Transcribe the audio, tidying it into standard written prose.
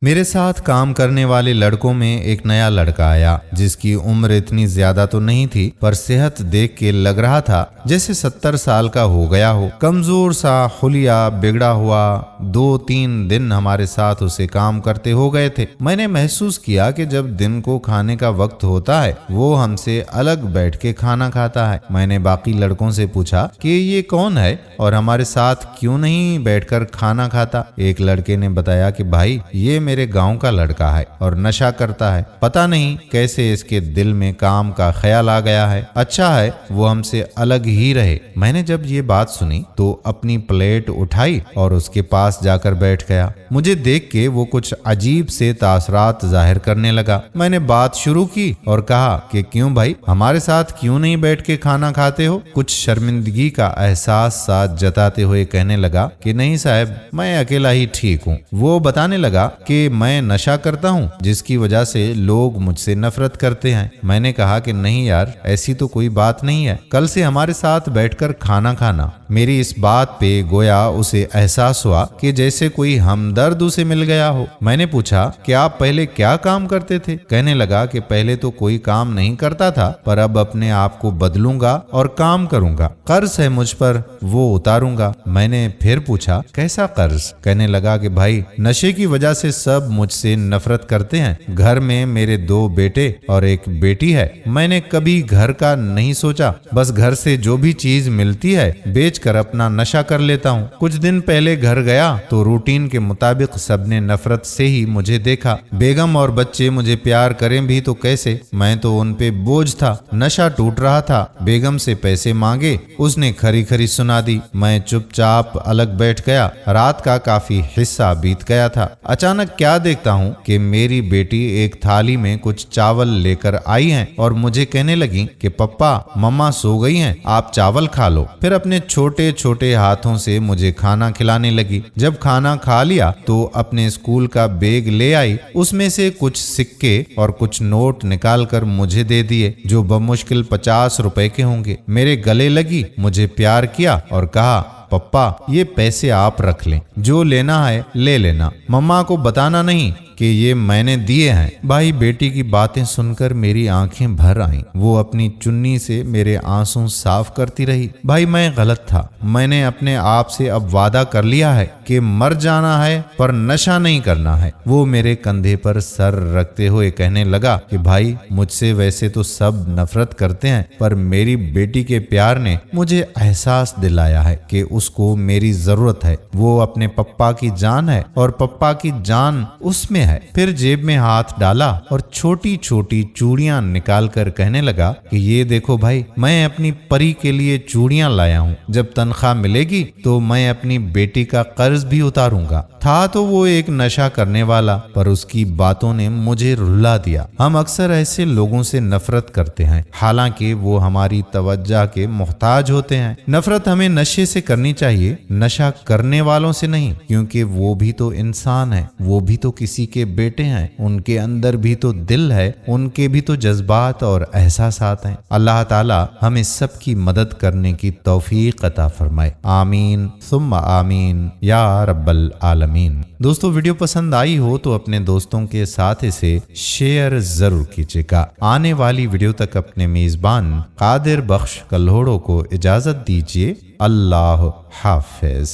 میرے ساتھ کام کرنے والے لڑکوں میں ایک نیا لڑکا آیا جس کی عمر اتنی زیادہ تو نہیں تھی، پر صحت دیکھ کے لگ رہا تھا جیسے 70 سال کا ہو گیا ہو۔ کمزور سا، حلیہ، بگڑا ہوا۔ 2-3 دن ہمارے ساتھ اسے کام کرتے ہو گئے تھے۔ میں نے محسوس کیا کہ جب دن کو کھانے کا وقت ہوتا ہے وہ ہم سے الگ بیٹھ کے کھانا کھاتا ہے۔ میں نے باقی لڑکوں سے پوچھا کہ یہ کون ہے اور ہمارے ساتھ کیوں نہیں بیٹھ کر کھانا کھاتا؟ ایک لڑکے نے بتایا کہ بھائی یہ میرے گاؤں کا لڑکا ہے اور نشہ کرتا ہے، پتہ نہیں کیسے اس کے دل میں کام کا خیال آ گیا ہے، اچھا ہے وہ ہم سے الگ ہی رہے۔ میں نے جب یہ بات سنی تو اپنی پلیٹ اٹھائی اور اس کے پاس جا کر بیٹھ گیا۔ مجھے دیکھ کے وہ کچھ عجیب سے تاثرات ظاہر کرنے لگا۔ میں نے بات شروع کی اور کہا کہ کیوں بھائی ہمارے ساتھ کیوں نہیں بیٹھ کے کھانا کھاتے ہو؟ کچھ شرمندگی کا احساس ساتھ جتاتے ہوئے کہنے لگا کہ نہیں صاحب، میں اکیلا ہی ٹھیک ہوں۔ وہ بتانے لگا کہ میں نشہ کرتا ہوں جس کی وجہ سے لوگ مجھ سے نفرت کرتے ہیں۔ میں نے کہا کہ نہیں یار، ایسی تو کوئی بات نہیں ہے، کل سے ہمارے ساتھ بیٹھ کر کھانا کھانا۔ میری اس بات پہ گویا اسے احساس ہوا کہ جیسے کوئی ہمدرد اسے مل گیا ہو۔ میں نے پوچھا کہ آپ پہلے کیا کام کرتے تھے؟ کہنے لگا کہ پہلے تو کوئی کام نہیں کرتا تھا، پر اب اپنے آپ کو بدلوں گا اور کام کروں گا۔ قرض ہے مجھ پر، وہ اتاروں گا۔ میں نے پھر پوچھا کیسا قرض؟ کہنے لگا کہ بھائی نشے کی وجہ سے سب مجھ سے نفرت کرتے ہیں۔ گھر میں میرے 2 بیٹے اور 1 بیٹی ہے۔ میں نے کبھی گھر کا نہیں سوچا، بس گھر سے جو بھی چیز ملتی ہے بیچ کر اپنا نشہ کر لیتا ہوں۔ کچھ دن پہلے گھر گیا تو روٹین کے مطابق سب نے نفرت سے ہی مجھے دیکھا۔ بیگم اور بچے مجھے پیار کریں بھی تو کیسے، میں تو ان پہ بوجھ تھا۔ نشہ ٹوٹ رہا تھا، بیگم سے پیسے مانگے، اس نے کھری کھری سنا دی۔ میں چپ چاپ الگ بیٹھ گیا۔ رات کا کافی حصہ بیت گیا تھا۔ اچانک کیا دیکھتا ہوں کہ میری بیٹی ایک تھالی میں کچھ چاول لے کر آئی ہیں اور مجھے کہنے لگی کہ پپا مما سو گئی ہیں، آپ چاول کھا لو۔ پھر اپنے چھوٹے چھوٹے ہاتھوں سے مجھے کھانا کھلانے لگی۔ جب کھانا کھا لیا تو اپنے اسکول کا بیگ لے آئی، اس میں سے کچھ سکے اور کچھ نوٹ نکال کر مجھے دے دیے جو بمشکل 50 روپے کے ہوں گے۔ میرے گلے لگی، مجھے پیار کیا اور کہا پپا یہ پیسے آپ رکھ لیں، جو لینا ہے لے لینا، مما کو بتانا نہیں کہ یہ میں نے دیے ہیں۔ بھائی بیٹی کی باتیں سن کر میری آنکھیں بھر آئیں۔ وہ اپنی چنی سے میرے آنسوں صاف کرتی رہی۔ بھائی میں غلط تھا، میں نے اپنے آپ سے اب وعدہ کر لیا ہے کہ مر جانا ہے پر نشہ نہیں کرنا ہے۔ وہ میرے کندھے پر سر رکھتے ہوئے کہنے لگا کہ بھائی مجھ سے ویسے تو سب نفرت کرتے ہیں، پر میری بیٹی کے پیار نے مجھے احساس دلایا ہے کہ اس کو میری ضرورت ہے۔ وہ اپنے پپا کی جان ہے اور پپا کی جان اس میں ہے۔ پھر جیب میں ہاتھ ڈالا اور چھوٹی چھوٹی چوڑیاں نکال کر کہنے لگا کہ یہ دیکھو بھائی، میں اپنی پری کے لیے چوڑیاں لایا ہوں، جب تنخواہ ملے گی تو میں اپنی بیٹی کا قرض بھی اتاروں گا۔ تھا تو وہ ایک نشہ کرنے والا، پر اس کی باتوں نے مجھے رلا دیا۔ ہم اکثر ایسے لوگوں سے نفرت کرتے ہیں حالانکہ وہ ہماری توجہ کے محتاج ہوتے ہیں۔ نفرت ہمیں نشے سے کرنی چاہیے، نشہ کرنے والوں سے نہیں، کیونکہ وہ بھی تو انسان ہیں، وہ بھی تو کسی کے بیٹے ہیں، ان کے اندر بھی تو دل ہے، ان کے بھی تو جذبات اور احساسات ہیں۔ اللہ تعالی ہمیں سب کی مدد کرنے کی توفیق عطا فرمائے، آمین ثم آمین یا رب العالمین۔ دوستو ویڈیو پسند آئی ہو تو اپنے دوستوں کے ساتھ اسے شیئر ضرور کیجیے گا۔ آنے والی ویڈیو تک اپنے میزبان قادر بخش کلہوڑو کو اجازت دیجیے۔ اللہ حافظ۔